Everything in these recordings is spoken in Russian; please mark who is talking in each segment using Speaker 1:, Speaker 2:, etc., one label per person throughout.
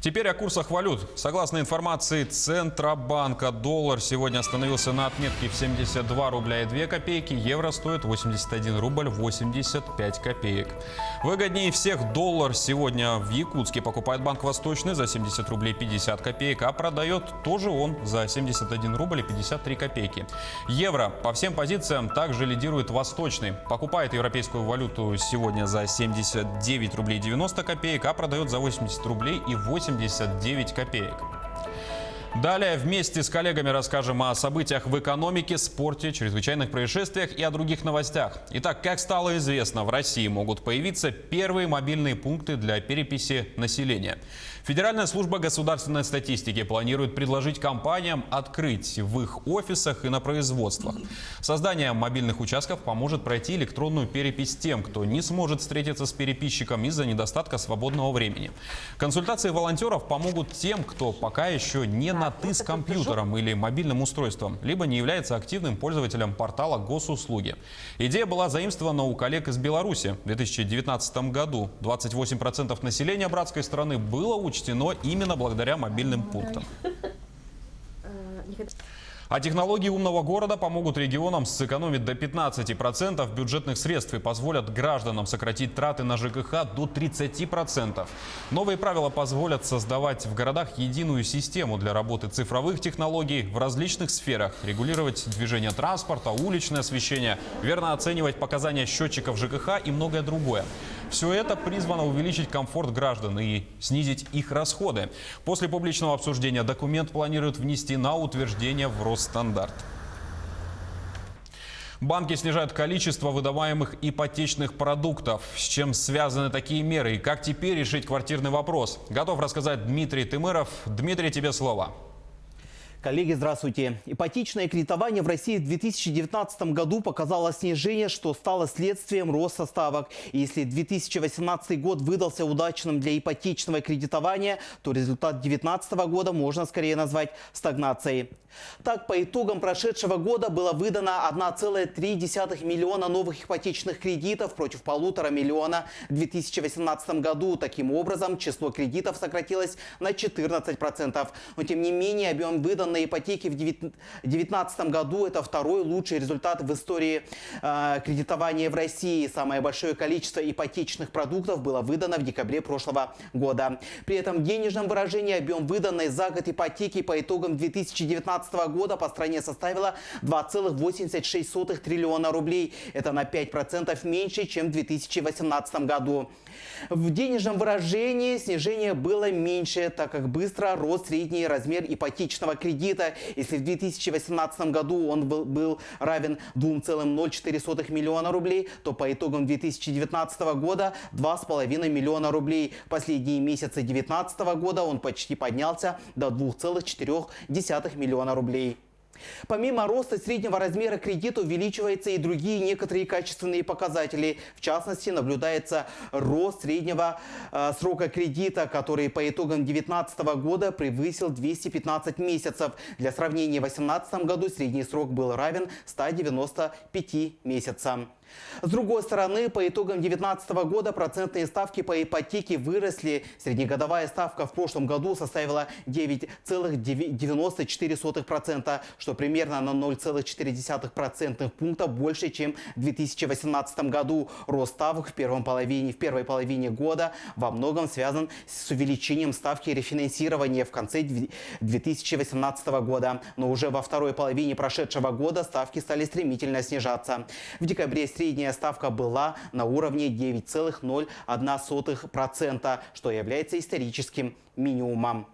Speaker 1: Теперь о курсах валют. Согласно информации Центробанка, доллар сегодня остановился на отметке в 72 рубля и 2 копейки, евро стоит 81 рубль 85 копеек. Выгоднее всех доллар сегодня в Якутске покупает Банк Восточный за 70 рублей 50 копеек, а продает тоже он за 71 рубль и 53 копейки. Евро по всем позициям также лидирует Восточный. Покупает европейскую валюту сегодня за 79 рублей 90 копеек, а продает за 80 рублей и 89 копеек. Далее вместе с коллегами расскажем о событиях в экономике, спорте, чрезвычайных происшествиях и о других новостях. Итак, как стало известно, в России могут появиться первые мобильные пункты для переписи населения. Федеральная служба государственной статистики планирует предложить компаниям открыть в их офисах и на производствах. Создание мобильных участков поможет пройти электронную перепись тем, кто не сможет встретиться с переписчиком из-за недостатка свободного времени. Консультации волонтеров помогут тем, кто пока еще не на «ты» с компьютером или мобильным устройством, либо не является активным пользователем портала госуслуги. Идея была заимствована у коллег из Беларуси. В 2019 году 28% населения братской страны было учтено именно благодаря мобильным пунктам. А технологии умного города помогут регионам сэкономить до 15% бюджетных средств и позволят гражданам сократить траты на ЖКХ до 30%. Новые правила позволят создавать в городах единую систему для работы цифровых технологий в различных сферах, регулировать движение транспорта, уличное освещение, верно оценивать показания счетчиков ЖКХ и многое другое. Все это призвано увеличить комфорт граждан и снизить их расходы. После публичного обсуждения документ планируют внести на утверждение в Росстандарт. Банки снижают количество выдаваемых ипотечных продуктов. С чем связаны такие меры и как теперь решить квартирный вопрос? Готов рассказать Дмитрий Тымыров. Дмитрий, тебе слово.
Speaker 2: Коллеги, здравствуйте. Ипотечное кредитование в России в 2019 году показало снижение, что стало следствием роста ставок. И если 2018 год выдался удачным для ипотечного кредитования, то результат 2019 года можно скорее назвать стагнацией. Так, по итогам прошедшего года было выдано 1,3 миллиона новых ипотечных кредитов против 1,5 миллиона в 2018 году. Таким образом, число кредитов сократилось на 14%. Но тем не менее, объем выданной ипотеки в 2019 году – это второй лучший результат в истории кредитования в России. Самое большое количество ипотечных продуктов было выдано в декабре прошлого года. При этом в денежном выражении объем выданной за год ипотеки по итогам 2019 года по стране составила 2,86 триллиона рублей. Это на 5% меньше, чем в 2018 году. В денежном выражении снижение было меньше, так как быстро рос средний размер ипотечного кредита. Если в 2018 году он был равен 2,04 миллиона рублей, то по итогам 2019 года 2,5 миллиона рублей. В последние месяцы 2019 года он почти поднялся до 2,4 миллиона рублей. Помимо роста среднего размера кредита увеличиваются и другие некоторые качественные показатели. В частности, наблюдается рост среднего срока кредита, который по итогам 2019 года превысил 215 месяцев. Для сравнения, в 2018 году средний срок был равен 195 месяцам. С другой стороны, по итогам 2019 года процентные ставки по ипотеке выросли. Среднегодовая ставка в прошлом году составила 9,94%, что примерно на 0,4% пункта больше, чем в 2018 году. Рост ставок в первой половине года во многом связан с увеличением ставки рефинансирования в конце 2018 года. Но уже во второй половине прошедшего года ставки стали стремительно снижаться. В декабре средняя ставка была на уровне 9,01%, что является историческим минимумом.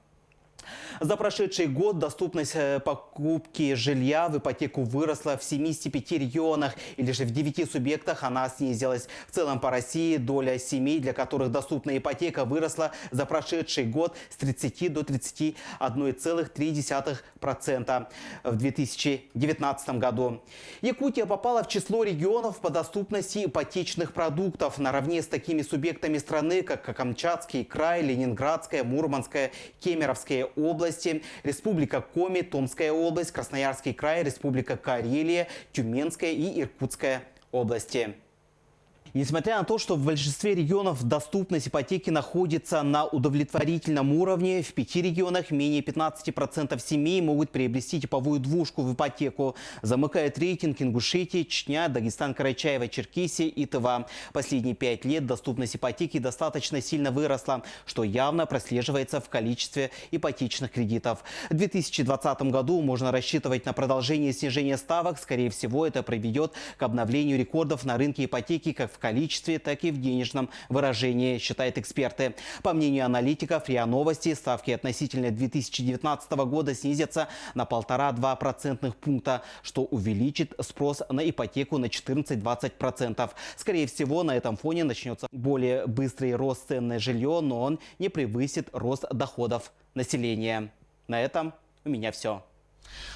Speaker 2: За прошедший год доступность покупки жилья в ипотеку выросла в 75 регионах, и лишь в 9 субъектах она снизилась. В целом по России доля семей, для которых доступна ипотека, выросла за прошедший год с 30 до 31,3% в 2019 году. Якутия попала в число регионов по доступности ипотечных продуктов наравне с такими субъектами страны, как Камчатский край, Ленинградская, Мурманская, Кемеровская области, Республика Коми, Томская область, Красноярский край, Республика Карелия, Тюменская и Иркутская области. Несмотря на то, что в большинстве регионов доступность ипотеки находится на удовлетворительном уровне, в 5 регионах менее 15% семей могут приобрести типовую двушку в ипотеку. Замыкает рейтинг Ингушетия, Чечня, Дагестан, Карачаево-Черкесия и Тыва. Последние 5 лет доступность ипотеки достаточно сильно выросла, что явно прослеживается в количестве ипотечных кредитов. В 2020 году можно рассчитывать на продолжение снижения ставок. Скорее всего, это приведет к обновлению рекордов на рынке ипотеки как в количестве, так и в денежном выражении, считают эксперты. По мнению аналитиков РИА Новости, ставки относительно 2019 года снизятся на 1,5–2 процентных пункта, что увеличит спрос на ипотеку на 14–20%. Скорее всего, на этом фоне начнется более быстрый рост цен на жилье, но он не превысит рост доходов населения. На этом у меня все.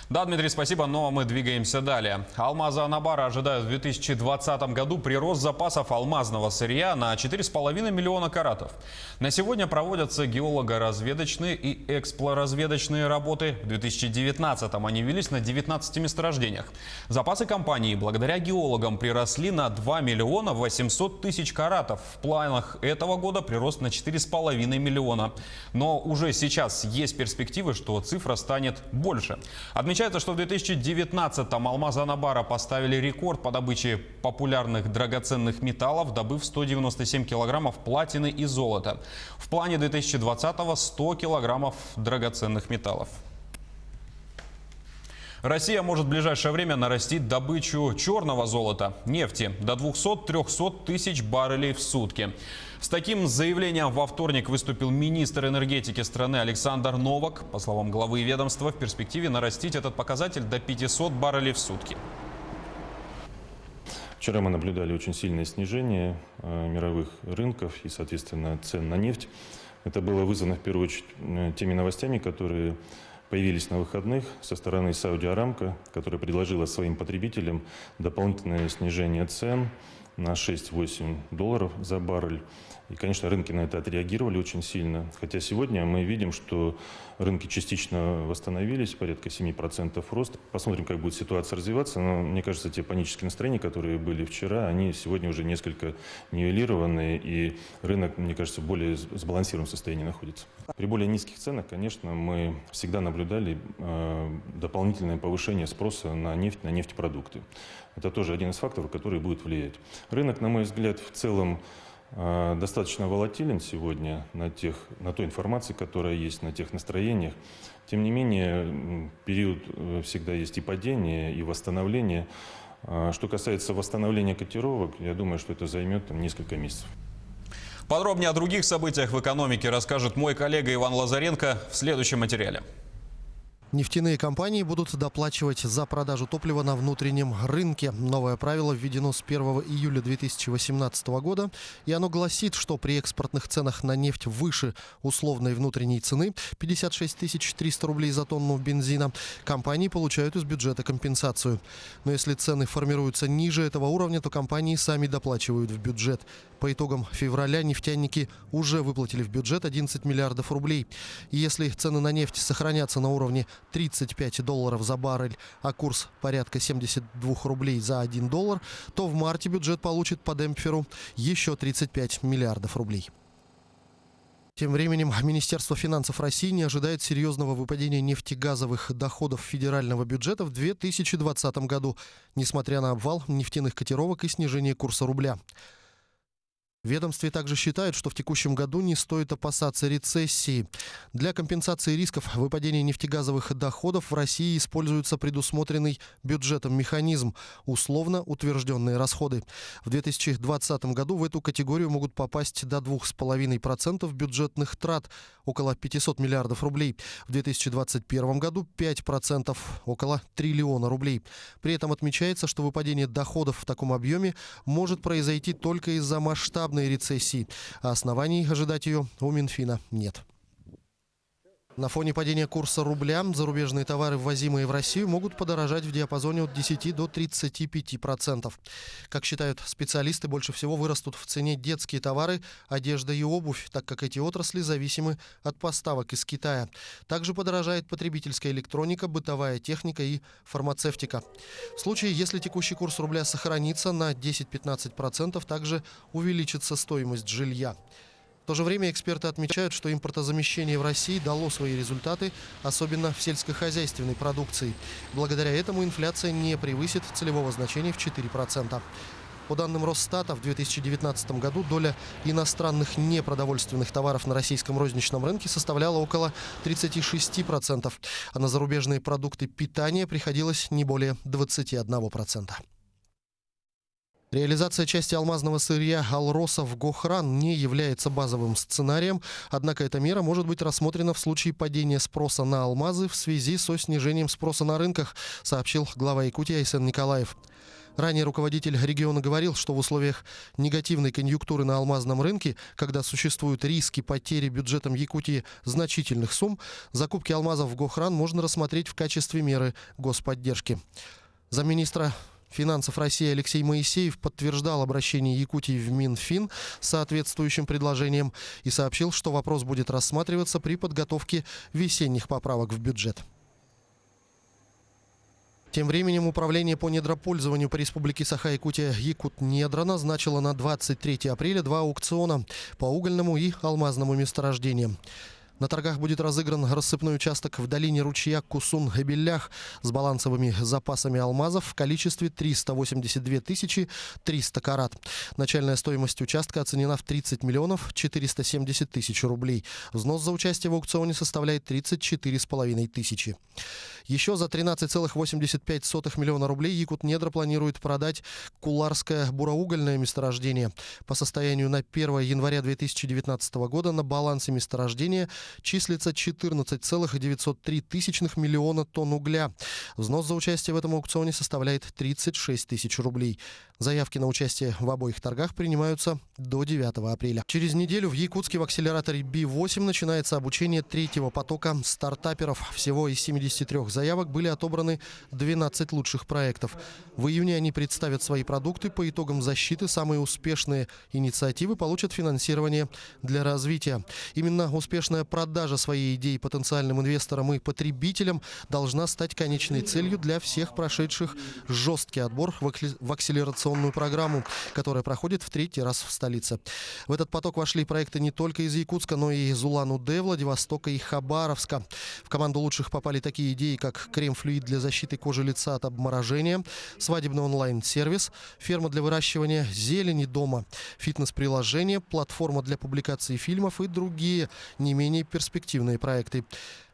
Speaker 1: Да, Дмитрий, спасибо, но мы двигаемся далее. Алмазы Анабара ожидают в 2020 году прирост запасов алмазного сырья на 4,5 миллиона каратов. На сегодня проводятся геолого-разведочные и эксплоразведочные работы. В 2019 они велись на 19 месторождениях. Запасы компании благодаря геологам приросли на 2 миллиона 800 тысяч каратов. В планах этого года прирост на 4,5 миллиона. Но уже сейчас есть перспективы, что цифра станет больше. Отмечается, что в 2019-м алмазы Анабара поставили рекорд по добыче популярных драгоценных металлов, добыв 197 килограммов платины и золота. В плане 2020-го 100 килограммов драгоценных металлов. Россия может в ближайшее время нарастить добычу черного золота, нефти, до 200–300 тысяч баррелей в сутки. С таким заявлением во вторник выступил министр энергетики страны Александр Новак. По словам главы ведомства, в перспективе нарастить этот показатель до 500 баррелей в сутки.
Speaker 3: Вчера мы наблюдали очень сильное снижение мировых рынков и, соответственно, цен на нефть. Это было вызвано, в первую очередь, теми новостями, которые появились на выходных со стороны Сауди Арамко, которая предложила своим потребителям дополнительное снижение цен на $6–8 за баррель. И, конечно, рынки на это отреагировали очень сильно. Хотя сегодня мы видим, что рынки частично восстановились, порядка 7% рост. Посмотрим, как будет ситуация развиваться. Но мне кажется, те панические настроения, которые были вчера, они сегодня уже несколько нивелированы. И рынок, мне кажется, в более сбалансированном состоянии находится. При более низких ценах, конечно, мы всегда наблюдали дополнительное повышение спроса на нефть, на нефтепродукты. Это тоже один из факторов, который будет влиять. Рынок, на мой взгляд, в целом достаточно волатилен сегодня на той информации, которая есть, на тех настроениях. Тем не менее, период всегда есть и падение, и восстановление. Что касается восстановления котировок, я думаю, что это займет несколько месяцев.
Speaker 1: Подробнее о других событиях в экономике расскажет мой коллега Иван Лазаренко в следующем материале.
Speaker 4: Нефтяные компании будут доплачивать за продажу топлива на внутреннем рынке. Новое правило введено с 1 июля 2018 года. И оно гласит, что при экспортных ценах на нефть выше условной внутренней цены 56 300 рублей за тонну бензина, компании получают из бюджета компенсацию. Но если цены формируются ниже этого уровня, то компании сами доплачивают в бюджет. По итогам февраля нефтяники уже выплатили в бюджет 11 миллиардов рублей. И если цены на нефть сохранятся на уровне $35 за баррель, а курс порядка 72 рублей за $1, то в марте бюджет получит по демпферу еще 35 миллиардов рублей. Тем временем Министерство финансов России не ожидает серьезного выпадения нефтегазовых доходов федерального бюджета в 2020 году, несмотря на обвал нефтяных котировок и снижение курса рубля. В ведомстве также считают, что в текущем году не стоит опасаться рецессии. Для компенсации рисков выпадения нефтегазовых доходов в России используется предусмотренный бюджетом механизм – условно утвержденные расходы. В 2020 году в эту категорию могут попасть до 2,5% бюджетных трат – около 500 миллиардов рублей. В 2021 году 5% – около триллиона рублей. При этом отмечается, что выпадение доходов в таком объеме может произойти только из-за масштабной рецессии, а оснований ожидать ее у Минфина нет. На фоне падения курса рубля зарубежные товары, ввозимые в Россию, могут подорожать в диапазоне от 10 до 35%. Как считают специалисты, больше всего вырастут в цене детские товары, одежда и обувь, так как эти отрасли зависимы от поставок из Китая. Также подорожает потребительская электроника, бытовая техника и фармацевтика. В случае, если текущий курс рубля сохранится на 10-15%, также увеличится стоимость жилья. В то же время эксперты отмечают, что импортозамещение в России дало свои результаты, особенно в сельскохозяйственной продукции. Благодаря этому инфляция не превысит целевого значения в 4%. По данным Росстата, в 2019 году доля иностранных непродовольственных товаров на российском розничном рынке составляла около 36%, а на зарубежные продукты питания приходилось не более 21%. Реализация части алмазного сырья «Алроса» в Гохран не является базовым сценарием, однако эта мера может быть рассмотрена в случае падения спроса на алмазы в связи со снижением спроса на рынках, сообщил глава Якутии Айсен Николаев. Ранее руководитель региона говорил, что в условиях негативной конъюнктуры на алмазном рынке, когда существуют риски потери бюджетом Якутии значительных сумм, закупки алмазов в Гохран можно рассмотреть в качестве меры господдержки. Замминистра финансов России Алексей Моисеев подтверждал обращение Якутии в Минфин с соответствующим предложением и сообщил, что вопрос будет рассматриваться при подготовке весенних поправок в бюджет. Тем временем Управление по недропользованию по Республике Саха-Якутия Якутнедра назначило на 23 апреля 2 аукциона по угольному и алмазному месторождениям. На торгах будет разыгран рассыпной участок в долине ручья Кусун-Габеллях с балансовыми запасами алмазов в количестве 382 300 карат. Начальная стоимость участка оценена в 30 миллионов 470 тысяч рублей. Взнос за участие в аукционе составляет 34,5 тысячи. Еще за 13,85 миллиона рублей Якутнедра планирует продать Куларское буроугольное месторождение. По состоянию на 1 января 2019 года на балансе месторождения числится 14,903 миллиона тонн угля. Взнос за участие в этом аукционе составляет 36 тысяч рублей. Заявки на участие в обоих торгах принимаются до 9 апреля. Через неделю в Якутске в акселераторе B8 начинается обучение третьего потока стартаперов. Всего из 73 заявок были отобраны 12 лучших проектов. В июне они представят свои продукты. По итогам защиты самые успешные инициативы получат финансирование для развития. Именно успешная продажа своей идеи потенциальным инвесторам и потребителям должна стать конечной целью для всех прошедших жесткий отбор в акселерационную программу, которая проходит в 3-й раз в столице. В этот поток вошли проекты не только из Якутска, но и из Улан-Удэ, Владивостока и Хабаровска. В команду лучших попали такие идеи, как крем-флюид для защиты кожи лица от обморожения, свадебный онлайн-сервис, ферма для выращивания зелени дома, фитнес-приложение, платформа для публикации фильмов и другие не менее перспективные проекты.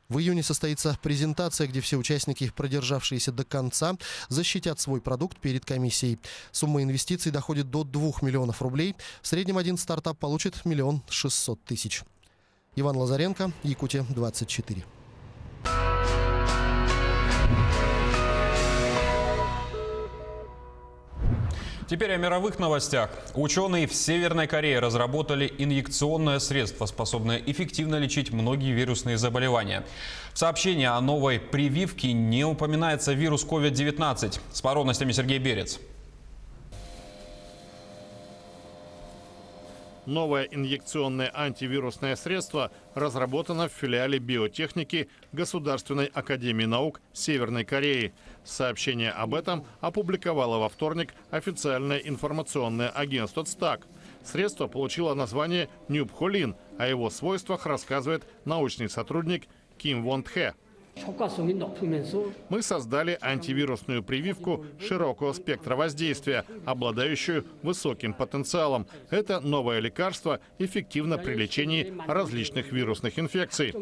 Speaker 4: В июне состоится презентация, где все участники, продержавшиеся до конца, защитят свой продукт перед комиссией. Сумма инвестиций доходит до 2 миллионов рублей. В среднем один стартап получит 1 600 000. Иван Лазаренко, Якутия, 24.
Speaker 1: Теперь о мировых новостях. Ученые в Северной Корее разработали инъекционное средство, способное эффективно лечить многие вирусные заболевания. В сообщении о новой прививке не упоминается вирус COVID-19. С подробностями Сергей Берец.
Speaker 5: Новое инъекционное антивирусное средство разработано в филиале биотехники Государственной академии наук Северной Кореи. Сообщение об этом опубликовало во вторник официальное информационное агентство ЦТАК. Средство получило название Нюбхолин, о его свойствах рассказывает научный сотрудник Ким Вон Тхэ. Мы создали антивирусную прививку широкого спектра воздействия, обладающую высоким потенциалом. Это новое лекарство эффективно при лечении различных вирусных инфекций.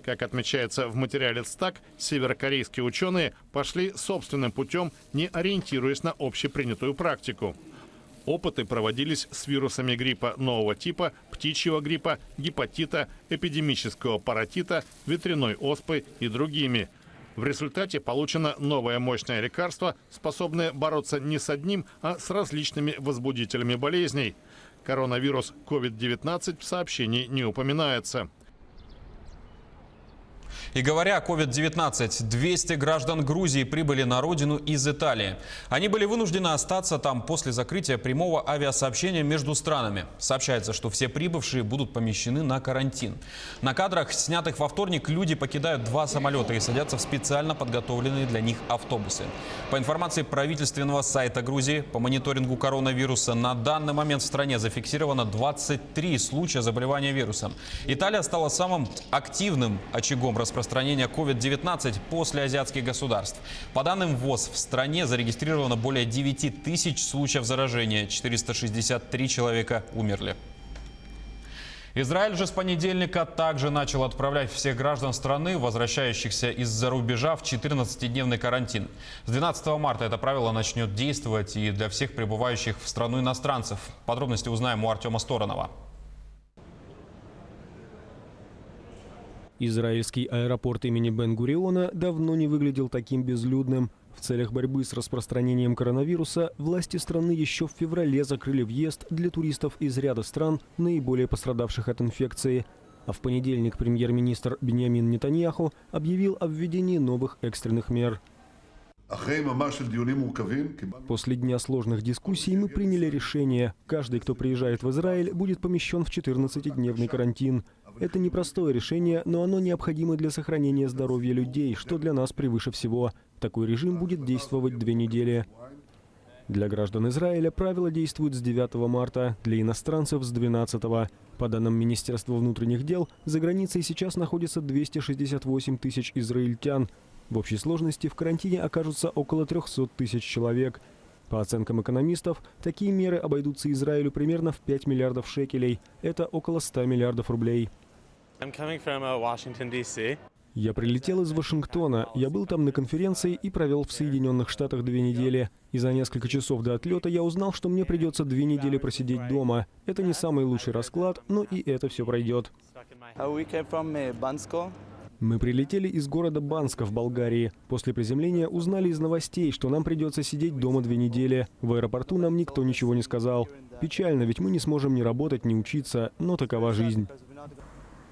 Speaker 5: Как отмечается в материале ЦТАК, северокорейские ученые пошли собственным путем, не ориентируясь на общепринятую практику. Опыты проводились с вирусами гриппа нового типа, птичьего гриппа, гепатита, эпидемического паротита, ветряной оспы и другими. В результате получено новое мощное лекарство, способное бороться не с одним, а с различными возбудителями болезней. Коронавирус COVID-19 в сообщении не упоминается.
Speaker 1: И говоря о COVID-19, 200 граждан Грузии прибыли на родину из Италии. Они были вынуждены остаться там после закрытия прямого авиасообщения между странами. Сообщается, что все прибывшие будут помещены на карантин. На кадрах, снятых во вторник, люди покидают 2 самолета и садятся в специально подготовленные для них автобусы. По информации правительственного сайта Грузии, по мониторингу коронавируса, на данный момент в стране зафиксировано 23 случая заболевания вирусом. Италия стала самым активным очагом распространения COVID-19 после азиатских государств. По данным ВОЗ, в стране зарегистрировано более 9 тысяч случаев заражения, 463 человека умерли. Израиль же с понедельника также начал отправлять всех граждан страны, возвращающихся из-за рубежа, в 14-дневный карантин. С 12 марта это правило начнет действовать и для всех прибывающих в страну иностранцев. Подробности узнаем у Артема Сторонова.
Speaker 6: Израильский аэропорт имени Бен-Гуриона давно не выглядел таким безлюдным. В целях борьбы с распространением коронавируса власти страны еще в феврале закрыли въезд для туристов из ряда стран, наиболее пострадавших от инфекции. А в понедельник премьер-министр Биньямин Нетаньяху объявил о введении новых экстренных мер. После дня сложных дискуссий мы приняли решение. Каждый, кто приезжает в Израиль, будет помещен в 14-дневный карантин. Это непростое решение, но оно необходимо для сохранения здоровья людей, что для нас превыше всего. Такой режим будет действовать 2 недели. Для граждан Израиля правила действуют с 9 марта, для иностранцев с 12. По данным Министерства внутренних дел, за границей сейчас находится 268 тысяч израильтян. В общей сложности в карантине окажутся около 300 тысяч человек. По оценкам экономистов, такие меры обойдутся Израилю примерно в 5 миллиардов шекелей. Это около 100 миллиардов рублей. Я прилетел из Вашингтона. Я был там на конференции и провел в Соединенных Штатах 2 недели. И за несколько часов до отлета я узнал, что мне придется 2 недели просидеть дома. Это не самый лучший расклад, но и это все пройдет. Мы прилетели из города Банска в Болгарии. После приземления узнали из новостей, что нам придется сидеть дома 2 недели. В аэропорту нам никто ничего не сказал. Печально, ведь мы не сможем ни работать, ни учиться, но такова жизнь.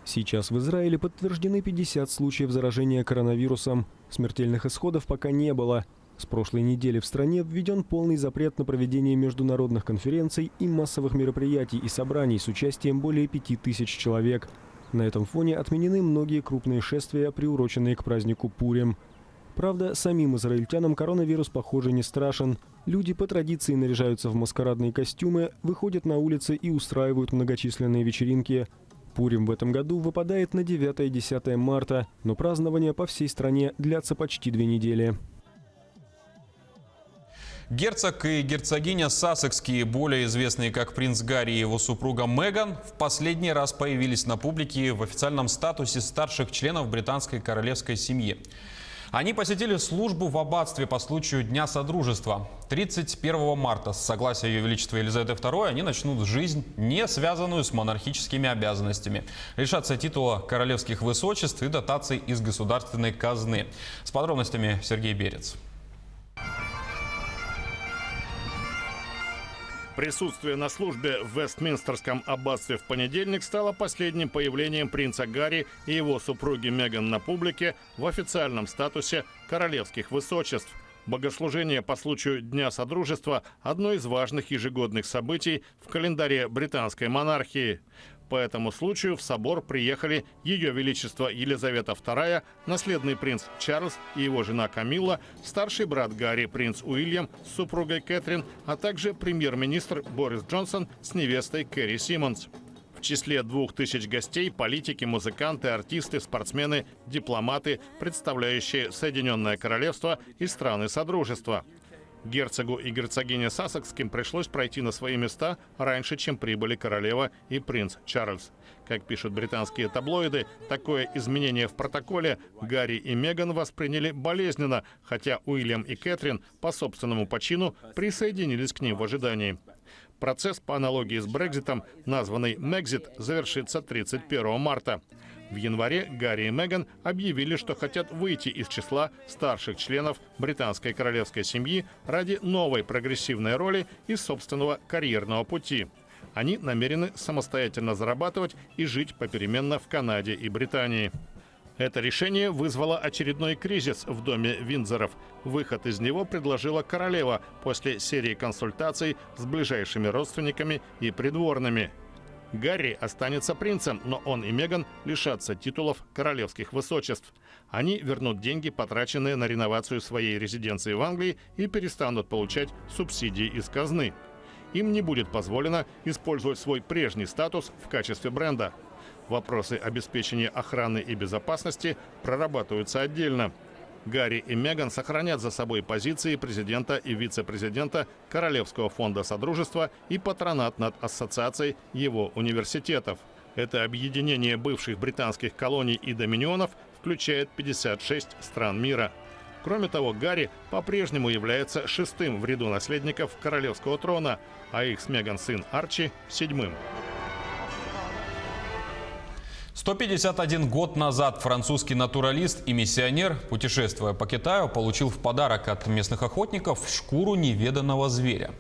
Speaker 6: Сейчас в Израиле подтверждены 50 случаев заражения коронавирусом. Смертельных исходов пока не было. С прошлой недели в стране введен полный запрет на проведение международных конференций и массовых мероприятий и собраний с участием более 5000 человек. На этом фоне отменены многие крупные шествия, приуроченные к празднику Пурим. Правда, самим израильтянам коронавирус, похоже, не страшен. Люди по традиции наряжаются в маскарадные костюмы, выходят на улицы и устраивают многочисленные вечеринки. Пурим в этом году выпадает на 9 и 10 марта, но празднования по всей стране длятся почти 2 недели.
Speaker 1: Герцог и герцогиня Сассекские, более известные как принц Гарри и его супруга Меган, в последний раз появились на публике в официальном статусе старших членов британской королевской семьи. Они посетили службу в аббатстве по случаю Дня Содружества. 31 марта с согласия Ее Величества Елизаветы II они начнут жизнь, не связанную с монархическими обязанностями. Лишатся титула королевских высочеств и дотаций из государственной казны. С подробностями Сергей Берец.
Speaker 5: Присутствие на службе в Вестминстерском аббатстве в понедельник стало последним появлением принца Гарри и его супруги Меган на публике в официальном статусе королевских высочеств. Богослужение по случаю Дня Содружества – одно из важных ежегодных событий в календаре британской монархии. По этому случаю в собор приехали Ее Величество Елизавета II, наследный принц Чарльз и его жена Камилла, старший брат Гарри принц Уильям с супругой Кэтрин, а также премьер-министр Борис Джонсон с невестой Кэрри Симмонс. В числе 2000 гостей – политики, музыканты, артисты, спортсмены, дипломаты, представляющие Соединенное Королевство и страны Содружества. Герцогу и герцогине Сассекским пришлось пройти на свои места раньше, чем прибыли королева и принц Чарльз. Как пишут британские таблоиды, такое изменение в протоколе Гарри и Меган восприняли болезненно, хотя Уильям и Кэтрин по собственному почину присоединились к ним в ожидании. Процесс по аналогии с Брекситом, названный Мегзит, завершится 31 марта. В январе Гарри и Меган объявили, что хотят выйти из числа старших членов британской королевской семьи ради новой прогрессивной роли и собственного карьерного пути. Они намерены самостоятельно зарабатывать и жить попеременно в Канаде и Британии. Это решение вызвало очередной кризис в доме Виндзоров. Выход из него предложила королева после серии консультаций с ближайшими родственниками и придворными. Гарри останется принцем, но он и Меган лишатся титулов королевских высочеств. Они вернут деньги, потраченные на реновацию своей резиденции в Англии, и перестанут получать субсидии из казны. Им не будет позволено использовать свой прежний статус в качестве бренда. Вопросы обеспечения охраны и безопасности прорабатываются отдельно. Гарри и Меган сохранят за собой позиции президента и вице-президента Королевского фонда Содружества и патронат над ассоциацией его университетов. Это объединение бывших британских колоний и доминионов включает 56 стран мира. Кроме того, Гарри по-прежнему является шестым в ряду наследников королевского трона, а их с Меган сын Арчи – седьмым.
Speaker 1: 151 год назад французский натуралист и миссионер, путешествуя по Китаю, получил в подарок от местных охотников шкуру неведанного зверя.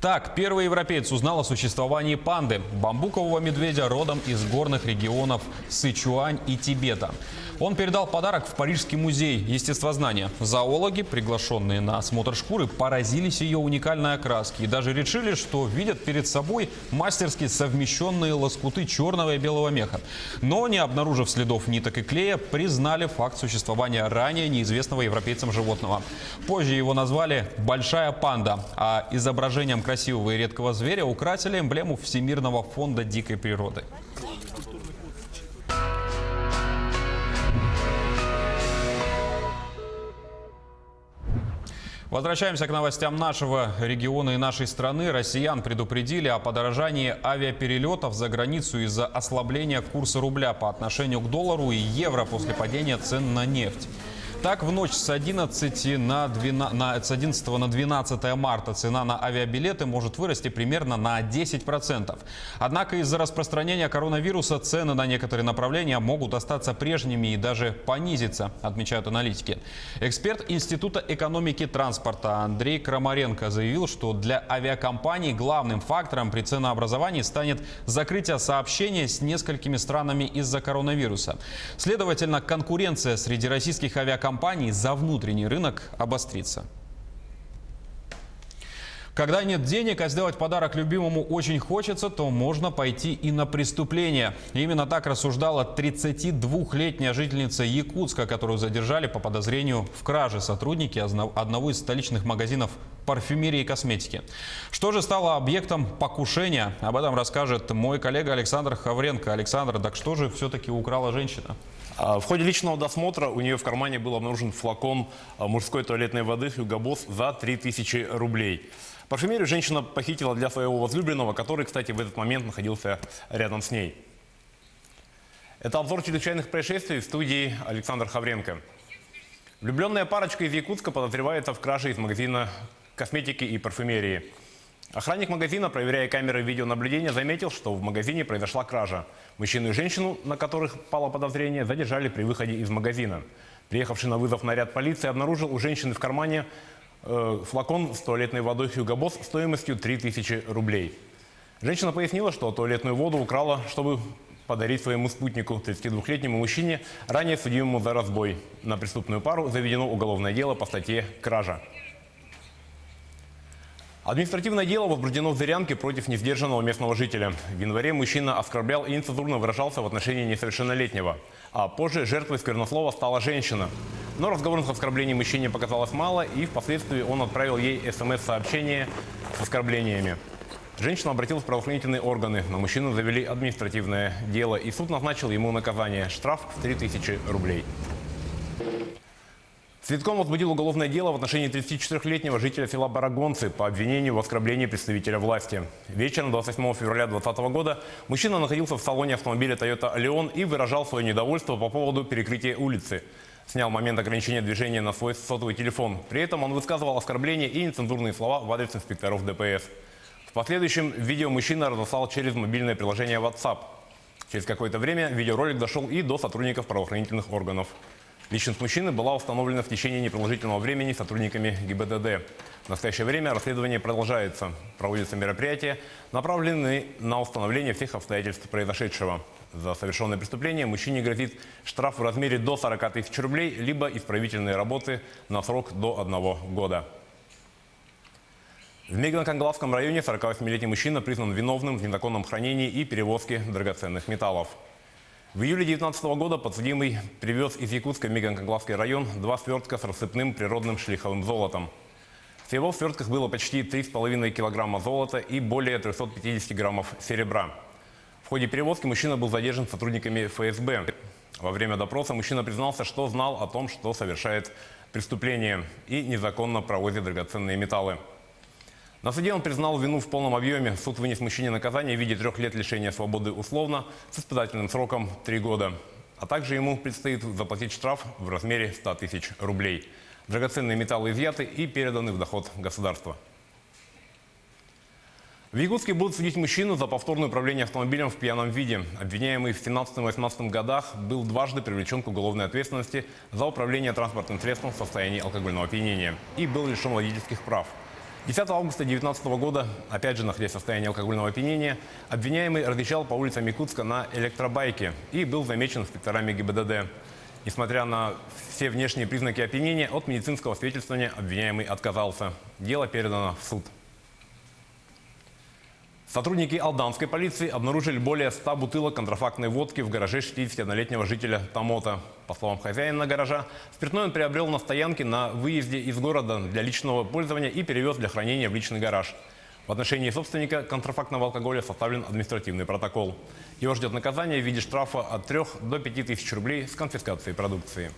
Speaker 1: Так, первый европеец узнал о существовании панды – бамбукового медведя родом из горных регионов Сычуань и Тибета. Он передал подарок в Парижский музей естествознания. Зоологи, приглашенные на осмотр шкуры, поразились ее уникальной окраске и даже решили, что видят перед собой мастерски совмещенные лоскуты черного и белого меха. Но, не обнаружив следов ниток и клея, признали факт существования ранее неизвестного европейцам животного. Позже его назвали «Большая панда», а изображением красивого и редкого зверя украсили эмблему Всемирного фонда дикой природы. Возвращаемся к новостям нашего региона и нашей страны. Россиян предупредили о подорожании авиаперелетов за границу из-за ослабления курса рубля по отношению к доллару и евро после падения цен на нефть. Так, в ночь с 11 на 12 марта цена на авиабилеты может вырасти примерно на 10%. Однако из-за распространения коронавируса цены на некоторые направления могут остаться прежними и даже понизиться, отмечают аналитики. Эксперт Института экономики транспорта Андрей Крамаренко заявил, что для авиакомпаний главным фактором при ценообразовании станет закрытие сообщения с несколькими странами из-за коронавируса. Следовательно, конкуренция среди российских авиакомпаний за внутренний рынок обострится. Когда нет денег, а сделать подарок любимому очень хочется, то можно пойти и на преступление. Именно так рассуждала 32-летняя жительница Якутска, которую задержали по подозрению в краже сотрудники одного из столичных магазинов парфюмерии и косметики. Что же стало объектом покушения? Об этом расскажет мой коллега Александр Хавренко. Александр, так что же все-таки украла женщина?
Speaker 7: В ходе личного досмотра у нее в кармане был обнаружен флакон мужской туалетной воды Hugo Boss за 3000 рублей. Парфюмерию женщина похитила для своего возлюбленного, который, кстати, в этот момент находился рядом с ней. Это обзор чрезвычайных происшествий в студии Александр Хавренко. Влюбленная парочка из Якутска подозревается в краже из магазина косметики и парфюмерии. Охранник магазина, проверяя камеры видеонаблюдения, заметил, что в магазине произошла кража. Мужчину и женщину, на которых пало подозрение, задержали при выходе из магазина. Приехавший на вызов наряд полиции обнаружил у женщины в кармане флакон с туалетной водой Hugo Boss стоимостью 3000 рублей. Женщина пояснила, что туалетную воду украла, чтобы подарить своему спутнику, 32-летнему мужчине, ранее судимому за разбой. На преступную пару заведено уголовное дело по статье «Кража». Административное дело возбуждено в Зырянке против несдержанного местного жителя. В январе мужчина оскорблял и нецензурно выражался в отношении несовершеннолетнего. А позже жертвой сквернослова стала женщина. Но разговорных оскорблений мужчине показалось мало, и впоследствии он отправил ей СМС-сообщение с оскорблениями. Женщина обратилась в правоохранительные органы. На мужчину завели административное дело, и суд назначил ему наказание – штраф в 3000 рублей. Цветком возбудил уголовное дело в отношении 34-летнего жителя села Барагонцы по обвинению в оскорблении представителя власти. Вечером 28 февраля 2020 года мужчина находился в салоне автомобиля Toyota Leon и выражал свое недовольство по поводу перекрытия улицы. Снял момент ограничения движения на свой сотовый телефон. При этом он высказывал оскорбления и нецензурные слова в адрес инспекторов ДПС. В последующем видео мужчина разослал через мобильное приложение WhatsApp. Через какое-то время видеоролик дошел и до сотрудников правоохранительных органов. Личность мужчины была установлена в течение непродолжительного времени сотрудниками ГИБДД. В настоящее время расследование продолжается. Проводятся мероприятия, направленные на установление всех обстоятельств произошедшего. За совершенное преступление мужчине грозит штраф в размере до 40 тысяч рублей, либо исправительные работы на срок до 1 года. В Мегано-Канглавском районе 48-летний мужчина признан виновным в незаконном хранении и перевозке драгоценных металлов. В июле 2019 года подсудимый привез из Якутска в Мегано-Канглавский район 2 свертка с рассыпным природным шлиховым золотом. Всего в свертках было почти 3,5 килограмма золота и более 350 граммов серебра. В ходе перевозки мужчина был задержан сотрудниками ФСБ. Во время допроса мужчина признался, что знал о том, что совершает преступление и незаконно провозит драгоценные металлы. На суде он признал вину в полном объеме. Суд вынес мужчине наказание в виде 3 лет лишения свободы условно с испытательным сроком 3 года. А также ему предстоит заплатить штраф в размере 100 тысяч рублей. Драгоценные металлы изъяты и переданы в доход государства. В Якутске будут судить мужчину за повторное управление автомобилем в пьяном виде. Обвиняемый в 17-18 годах был дважды привлечен к уголовной ответственности за управление транспортным средством в состоянии алкогольного опьянения и был лишен водительских прав. 10 августа 2019 года, опять же находясь в состоянии алкогольного опьянения, обвиняемый разъезжал по улицам Якутска на электробайке и был замечен инспекторами ГИБДД. Несмотря на все внешние признаки опьянения, от медицинского свидетельствования обвиняемый отказался. Дело передано в суд. Сотрудники алданской полиции обнаружили более 100 бутылок контрафактной водки в гараже 61-летнего жителя Тамота. По словам хозяина гаража, спиртное он приобрел на стоянке на выезде из города для личного пользования и перевез для хранения в личный гараж. В отношении собственника контрафактного алкоголя составлен административный протокол. Его ждет наказание в виде штрафа от 3 до 5 тысяч рублей с конфискацией продукции.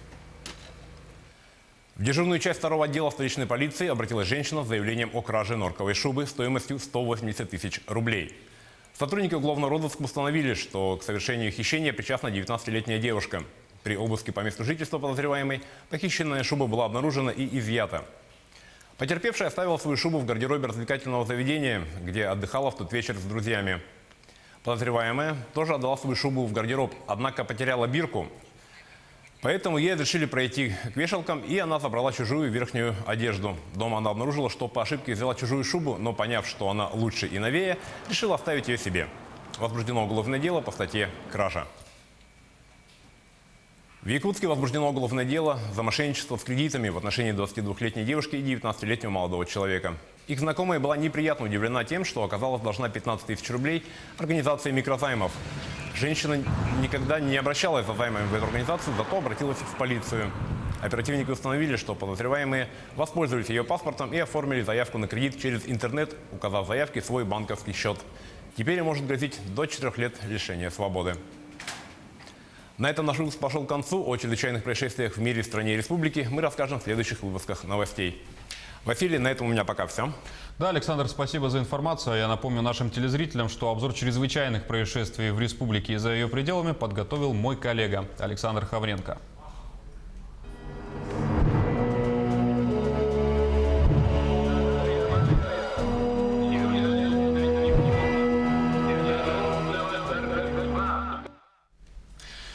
Speaker 7: В дежурную часть 2-го отдела столичной полиции обратилась женщина с заявлением о краже норковой шубы стоимостью 180 тысяч рублей. Сотрудники уголовного розыска установили, что к совершению хищения причастна 19-летняя девушка. При обыске по месту жительства подозреваемой похищенная шуба была обнаружена и изъята. Потерпевшая оставила свою шубу в гардеробе развлекательного заведения, где отдыхала в тот вечер с друзьями. Подозреваемая тоже отдала свою шубу в гардероб, однако потеряла бирку. Поэтому ей разрешили пройти к вешалкам, и она забрала чужую верхнюю одежду. Дома она обнаружила, что по ошибке взяла чужую шубу, но поняв, что она лучше и новее, решила оставить ее себе. Возбуждено уголовное дело по статье «Кража». В Якутске возбуждено уголовное дело за мошенничество с кредитами в отношении 22-летней девушки и 19-летнего молодого человека. Их знакомая была неприятно удивлена тем, что оказалась должна 15 тысяч рублей организации микрозаймов. Женщина никогда не обращалась за займами в эту организацию, зато обратилась в полицию. Оперативники установили, что подозреваемые воспользовались ее паспортом и оформили заявку на кредит через интернет, указав в заявке свой банковский счет. Теперь им может грозить до 4 лет лишения свободы. На этом наш выпуск пошел к концу. О чрезвычайных происшествиях в мире, стране и республике мы расскажем в следующих выпусках новостей. Василий, на этом у меня пока все.
Speaker 1: Да, Александр, спасибо за информацию. Я напомню нашим телезрителям, что обзор чрезвычайных происшествий в республике и за ее пределами подготовил мой коллега Александр Хавренко.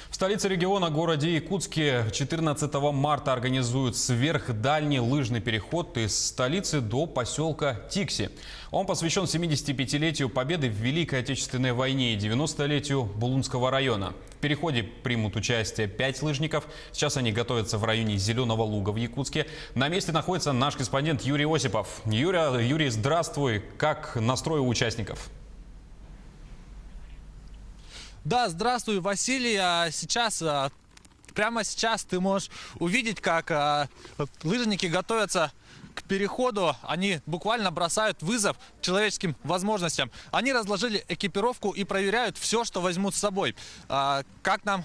Speaker 1: В столице региона, городе Якутске, 14 марта организуют сверхдальний лыжный переход из столицы до поселка Тикси. Он посвящен 75-летию победы в Великой Отечественной войне и 90-летию Булунского района. В переходе примут участие 5 лыжников. Сейчас они готовятся в районе Зеленого Луга в Якутске. На месте находится наш корреспондент Юрий Осипов. Юрий, здравствуй. Как настрой у участников?
Speaker 8: Да, здравствуй, Василий. Прямо сейчас ты можешь увидеть, как лыжники готовятся к переходу. Они буквально бросают вызов человеческим возможностям. Они разложили экипировку и проверяют все, что возьмут с собой. Как нам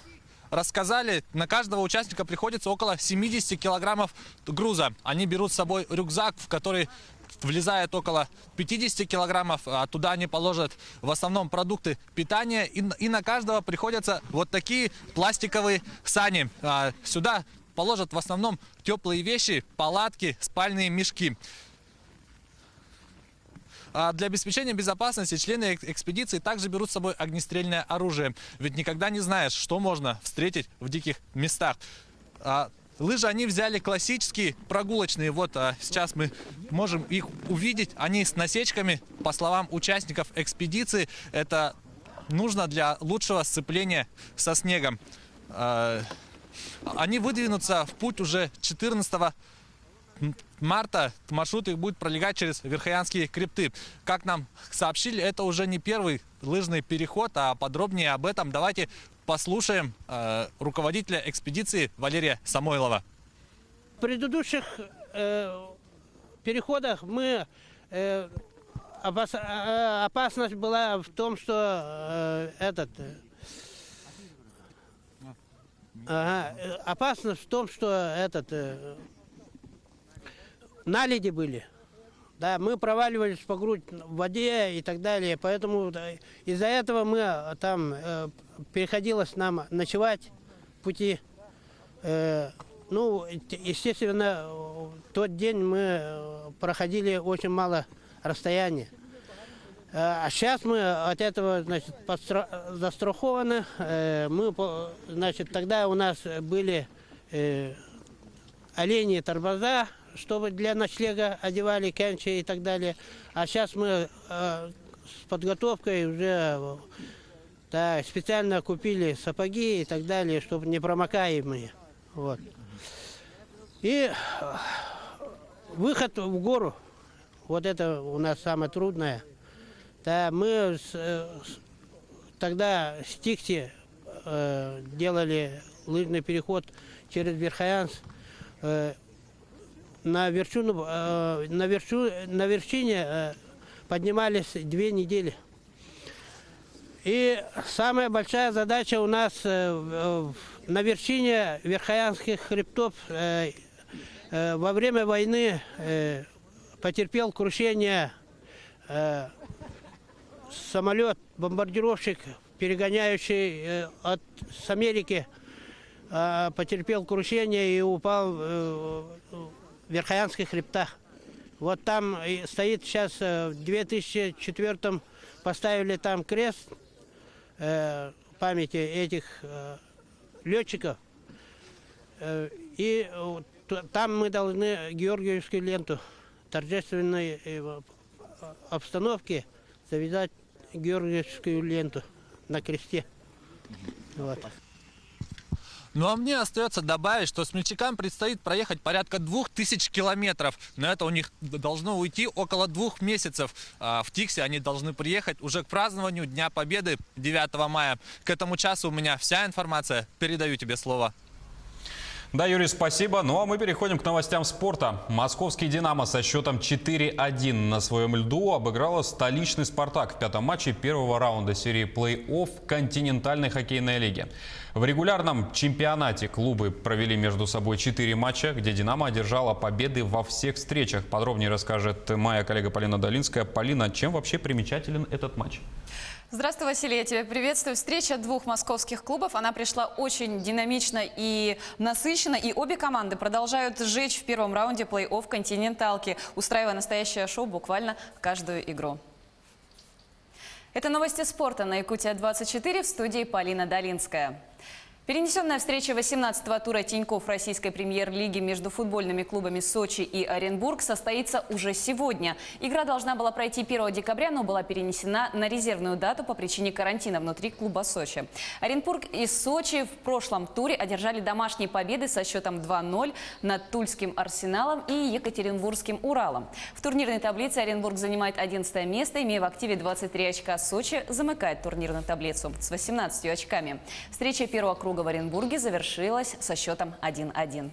Speaker 8: рассказали, на каждого участника приходится около 70 килограммов груза. Они берут с собой рюкзак, в который влезает около 50 килограммов, а туда они положат в основном продукты питания. И на каждого приходятся вот такие пластиковые сани. Сюда положат в основном теплые вещи, палатки, спальные мешки. Для обеспечения безопасности члены экспедиции также берут с собой огнестрельное оружие. Ведь никогда не знаешь, что можно встретить в диких местах. Лыжи они взяли классические, прогулочные. Вот сейчас мы можем их увидеть. Они с насечками, по словам участников экспедиции. Это нужно для лучшего сцепления со снегом. Они выдвинутся в путь уже 14 марта. Маршрут их будет пролегать через Верхоянские хребты. Как нам сообщили, это уже не первый лыжный переход, а подробнее об этом давайте послушаем руководителя экспедиции Валерия Самойлова.
Speaker 9: В предыдущих переходах мы опасность была в том, что опасность в том, что наледи были. Да, мы проваливались по грудь в воде и так далее. Поэтому из-за этого мы там приходилось нам ночевать в пути. Ну, естественно, в тот день мы проходили очень мало расстояния. А сейчас мы от этого, значит, застрахованы. Значит, тогда у нас были оленьи тормоза, чтобы для ночлега одевали кенчи и так далее. А сейчас мы с подготовкой уже специально купили сапоги и так далее, чтобы непромокаемые. Вот. И выход в гору, вот это у нас самое трудное. Да, мы тогда с Тикси делали лыжный переход через Верхоянск. На вершине поднимались 2 недели. И самая большая задача у нас на вершине Верхоянских хребтов во время войны потерпел крушение самолет, бомбардировщик, перегоняющий с Америки, потерпел крушение и упал в Верхоянских хребтах. Вот там стоит сейчас, в 2004 поставили там крест памяти этих летчиков. И там мы должны Георгиевскую ленту в торжественной обстановке завязать Георгиевскую ленту на кресте. Вот.
Speaker 8: Ну а мне остается добавить, что смельчакам предстоит проехать порядка 2000 километров. На это у них должно уйти около 2 месяцев. В Тикси они должны приехать уже к празднованию Дня Победы 9 мая. К этому часу у меня вся информация. Передаю тебе слово.
Speaker 1: Да, Юрий, спасибо. Ну а мы переходим к новостям спорта. Московский «Динамо» со счетом 4-1 на своем льду обыграла столичный «Спартак» в 5-м матче первого раунда серии плей-офф континентальной хоккейной лиги. В регулярном чемпионате клубы провели между собой 4 матча, где «Динамо» одержала победы во всех встречах. Подробнее расскажет моя коллега Полина Долинская. Полина, чем вообще примечателен этот матч?
Speaker 10: Здравствуй, Василий, я тебя приветствую. Встреча 2 московских клубов, она пришла очень динамично и насыщенно, и обе команды продолжают сжечь в первом раунде плей-офф континенталки, устраивая настоящее шоу буквально каждую игру. Это новости спорта на Якутия-24, в студии Полина Долинская. Перенесенная встреча 18-го тура Тинькофф российской премьер-лиги между футбольными клубами Сочи и Оренбург состоится уже сегодня. Игра должна была пройти 1 декабря, но была перенесена на резервную дату по причине карантина внутри клуба Сочи. Оренбург и Сочи в прошлом туре одержали домашние победы со счетом 2-0 над Тульским Арсеналом и Екатеринбургским Уралом. В турнирной таблице Оренбург занимает 11 место, имея в активе 23 очка. Сочи замыкает турнирную таблицу с 18 очками. Встреча первого круга в Оренбурге завершилась со счетом 1-1.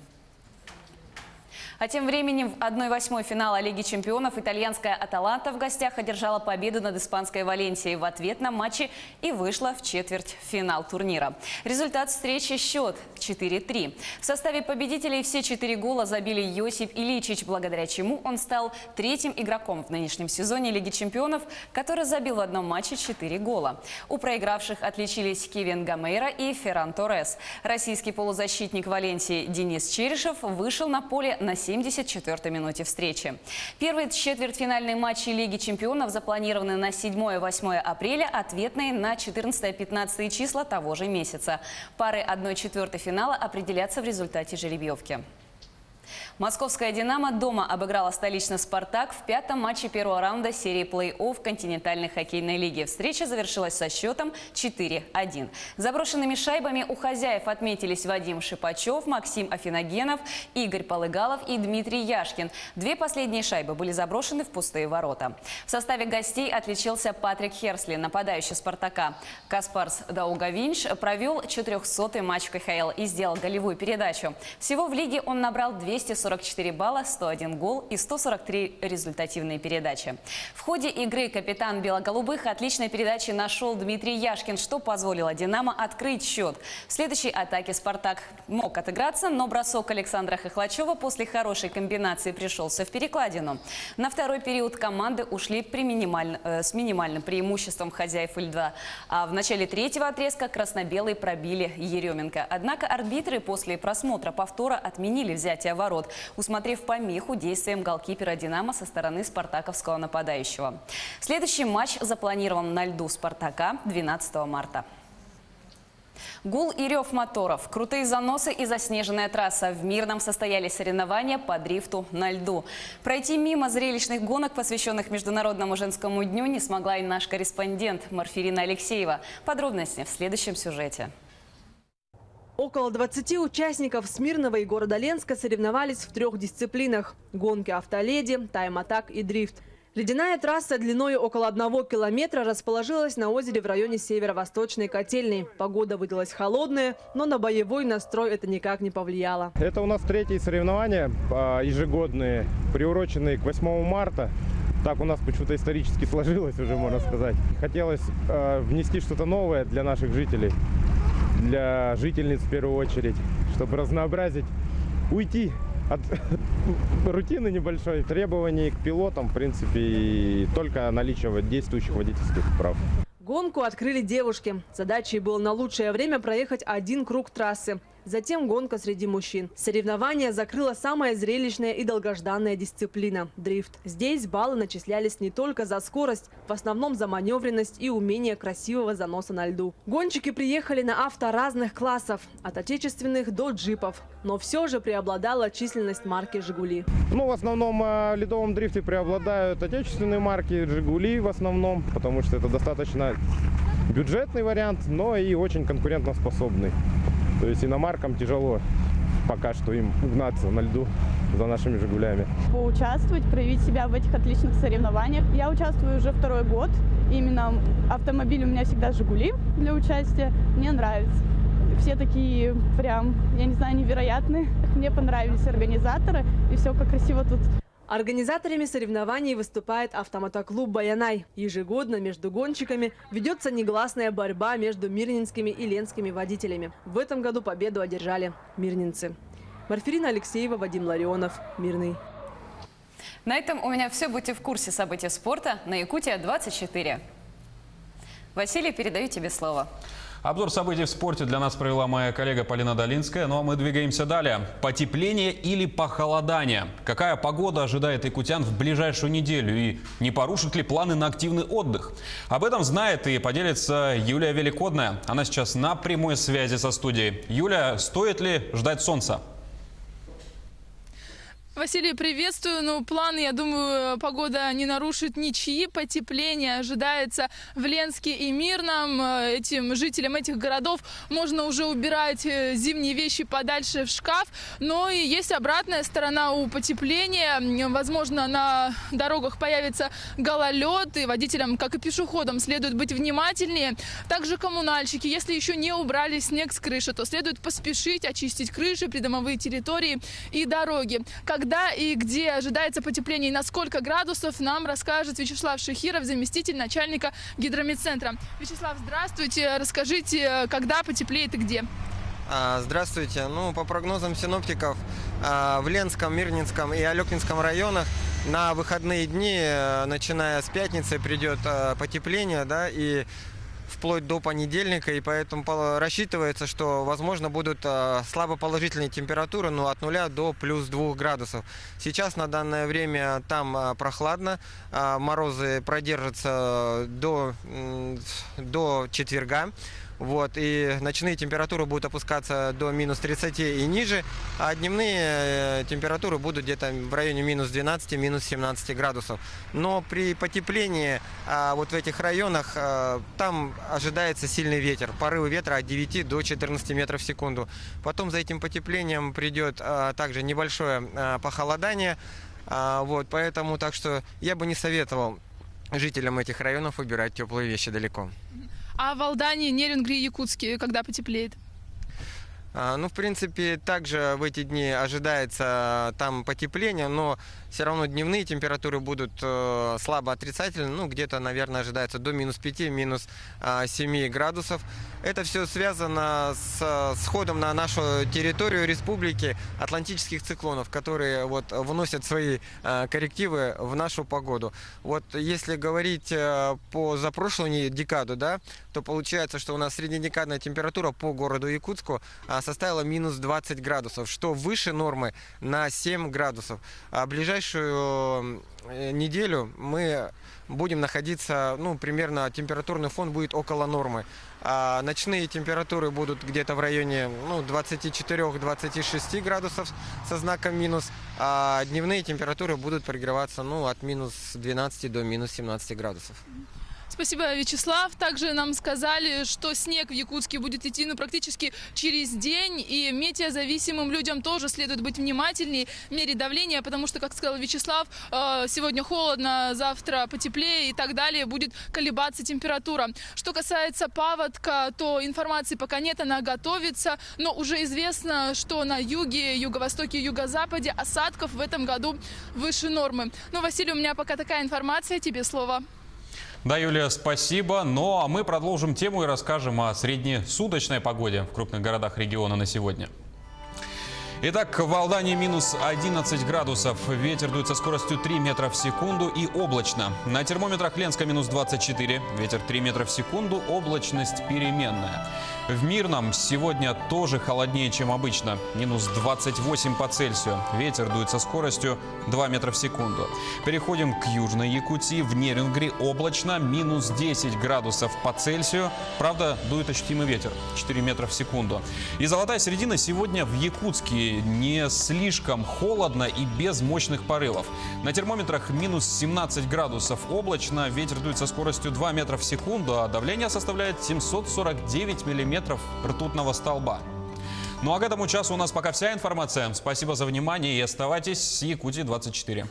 Speaker 10: А тем временем в 1/8 финала Лиги чемпионов итальянская «Аталанта» в гостях одержала победу над испанской «Валенсией» в ответном матче и вышла в четвертьфинал турнира. Результат встречи – счет 4-3. В составе победителей все 4 гола забили Йосип Иличич, благодаря чему он стал 3-м игроком в нынешнем сезоне Лиги чемпионов, который забил в одном матче 4 гола. У проигравших отличились Кевин Гамейро и Ферран Торрес. Российский полузащитник «Валенсии» Денис Черешев вышел на поле на 74-й минуте встречи. Первые четвертьфинальные матчи Лиги чемпионов запланированы на 7-8 апреля, ответные на 14-15 числа того же месяца. Пары 1/4 финала определятся в результате жеребьевки. Московская «Динамо» дома обыграла столичный «Спартак» в пятом матче первого раунда серии плей-офф континентальной хоккейной лиги. Встреча завершилась со счетом 4-1. Заброшенными шайбами у хозяев отметились Вадим Шипачев, Максим Афиногенов, Игорь Полыгалов и Дмитрий Яшкин. Две последние шайбы были заброшены в пустые ворота. В составе гостей отличился Патрик Херсли, нападающий «Спартака». Каспарс Даугавинш провел 400-й матч в КХЛ и сделал голевую передачу. Всего в лиге он набрал 244 балла, 101 гол и 143 результативные передачи. В ходе игры капитан белоголубых отличной передачи нашел Дмитрий Яшкин, что позволило «Динамо» открыть счет. В следующей атаке «Спартак» мог отыграться, но бросок Александра Хохлачева после хорошей комбинации пришелся в перекладину. На второй период команды ушли с минимальным преимуществом хозяев льда. А в начале третьего отрезка красно-белые пробили Еременко. Однако арбитры после просмотра повтора отменили взятие ворот, усмотрев помеху действиям голкипера «Динамо» со стороны спартаковского нападающего. Следующий матч запланирован на льду «Спартака» 12 марта. Гул и рев моторов, крутые заносы и заснеженная трасса. В Мирном состоялись соревнования по дрифту на льду. Пройти мимо зрелищных гонок, посвященных Международному женскому дню, не смогла и наш корреспондент Марфирина Алексеева. Подробности в следующем сюжете.
Speaker 11: Около 20 участников Смирного и города Ленска соревновались в 3 дисциплинах – гонки автоледи, тайм-атак и дрифт. Ледяная трасса длиной около 1 километра расположилась на озере в районе Северо-Восточной котельной. Погода выдалась холодная, но на боевой настрой это никак не повлияло.
Speaker 12: Это у нас 3-е соревнования ежегодные, приуроченные к 8 марта. Так у нас почему-то исторически сложилось уже, можно сказать. Хотелось внести что-то новое для наших жителей, для жительниц в первую очередь, чтобы разнообразить, уйти от рутины небольшой, требований к пилотам, в принципе, и только наличие действующих водительских прав.
Speaker 11: Гонку открыли девушки. Задачей было на лучшее время проехать 1 круг трассы. Затем гонка среди мужчин. Соревнование закрыла самая зрелищная и долгожданная дисциплина – дрифт. Здесь баллы начислялись не только за скорость, в основном за маневренность и умение красивого заноса на льду. Гонщики приехали на авто разных классов – от отечественных до джипов. Но все же преобладала численность марки «Жигули».
Speaker 12: Ну, в основном в ледовом дрифте преобладают отечественные марки «Жигули» в основном, потому что это достаточно бюджетный вариант, но и очень конкурентоспособный. То есть иномаркам тяжело пока что им угнаться на льду за нашими «Жигулями».
Speaker 13: Поучаствовать, проявить себя в этих отличных соревнованиях. Я участвую уже 2-й год. Именно автомобиль у меня всегда «Жигули» для участия. Мне нравится. Все такие прям, я не знаю, невероятные. Мне понравились организаторы и все, как красиво тут.
Speaker 11: Организаторами соревнований выступает автомотоклуб «Баянай». Ежегодно между гонщиками ведется негласная борьба между мирнинскими и ленскими водителями. В этом году победу одержали мирнинцы. Марфирина Алексеева, Вадим Ларионов, Мирный.
Speaker 10: На этом у меня все. Будьте в курсе событий спорта на Якутия-24. Василий, передаю тебе слово.
Speaker 1: Обзор событий в спорте для нас провела моя коллега Полина Долинская. Ну а мы двигаемся далее. Потепление или похолодание? Какая погода ожидает якутян в ближайшую неделю? И не порушат ли планы на активный отдых? Об этом знает и поделится Юлия Великодная. Она сейчас на прямой связи со студией. Юля, стоит ли ждать солнца?
Speaker 14: Василий, приветствую. Ну, планы, я думаю, погода не нарушит ничьи. Потепление ожидается в Ленске и Мирном. Этим жителям этих городов можно уже убирать зимние вещи подальше в шкаф. Но и есть обратная сторона у потепления. Возможно, на дорогах появится гололед. И водителям, как и пешеходам, следует быть внимательнее. Также коммунальщики, если еще не убрали снег с крыши, то следует поспешить очистить крыши, придомовые территории и дороги. Когда и где ожидается потепление и на сколько градусов, нам расскажет Вячеслав Шехиров, заместитель начальника гидрометцентра. Вячеслав, здравствуйте. Расскажите, когда потеплеет и где?
Speaker 15: Здравствуйте. Ну, по прогнозам синоптиков, в Ленском, Мирнинском и Алекнинском районах на выходные дни, начиная с пятницы, придет потепление, да, и вплоть до понедельника, и поэтому рассчитывается, что, возможно, будут слабо положительные температуры, но от 0 до плюс 2 градусов. Сейчас на данное время там прохладно, морозы продержатся до четверга. Вот, и ночные температуры будут опускаться до минус 30 и ниже, а дневные температуры будут где-то в районе минус 12, минус 17 градусов. Но при потеплении вот в этих районах там ожидается сильный ветер, порывы ветра от 9 до 14 метров в секунду. Потом за этим потеплением придет также небольшое похолодание, вот, поэтому так что я бы не советовал жителям этих районов убирать теплые вещи далеко.
Speaker 14: А в Алдане, Нерюнгри, Якутске когда потеплеет?
Speaker 15: Ну, в принципе, также в эти дни ожидается там потепление, но все равно дневные температуры будут слабо отрицательные, ну, где-то, наверное, ожидается до минус 5, минус 7 градусов. Это все связано с сходом на нашу территорию республики атлантических циклонов, которые вот вносят свои коррективы в нашу погоду. Вот если говорить за прошлую декаду, да, то получается, что у нас среднедекадная температура по городу Якутску составила минус 20 градусов, что выше нормы на 7 градусов. А ближайшую неделю мы будем находиться, ну, примерно температурный фон будет около нормы. А ночные температуры будут где-то в районе 24-26 градусов со знаком минус, а дневные температуры будут прогреваться от минус 12 до минус 17 градусов.
Speaker 14: Спасибо, Вячеслав. Также нам сказали, что снег в Якутске будет идти практически через день. И метеозависимым людям тоже следует быть внимательнее, мерить давление, потому что, как сказал Вячеслав, сегодня холодно, завтра потеплее и так далее, будет колебаться температура. Что касается паводка, то информации пока нет, она готовится. Но уже известно, что на юге, юго-востоке и юго-западе осадков в этом году выше нормы. Ну, Василий, у меня пока такая информация. Тебе слово.
Speaker 1: Да, Юлия, спасибо. Ну, а мы продолжим тему и расскажем о среднесуточной погоде в крупных городах региона на сегодня. Итак, в Алдане минус 11 градусов. Ветер дует со скоростью 3 метра в секунду и облачно. На термометрах Ленска минус 24. Ветер 3 метра в секунду, облачность переменная. В Мирном сегодня тоже холоднее, чем обычно. Минус 28 по Цельсию. Ветер дует со скоростью 2 метра в секунду. Переходим к Южной Якутии. В Нерюнгри облачно, минус 10 градусов по Цельсию. Правда, дует ощутимый ветер 4 метра в секунду. И золотая середина сегодня в Якутске. Не слишком холодно и без мощных порывов. На термометрах минус 17 градусов облачно. Ветер дует со скоростью 2 метра в секунду, а давление составляет 749 миллиметров ртутного столба. Ну а к этому часу у нас пока вся информация. Спасибо за внимание и оставайтесь с Якутией 24.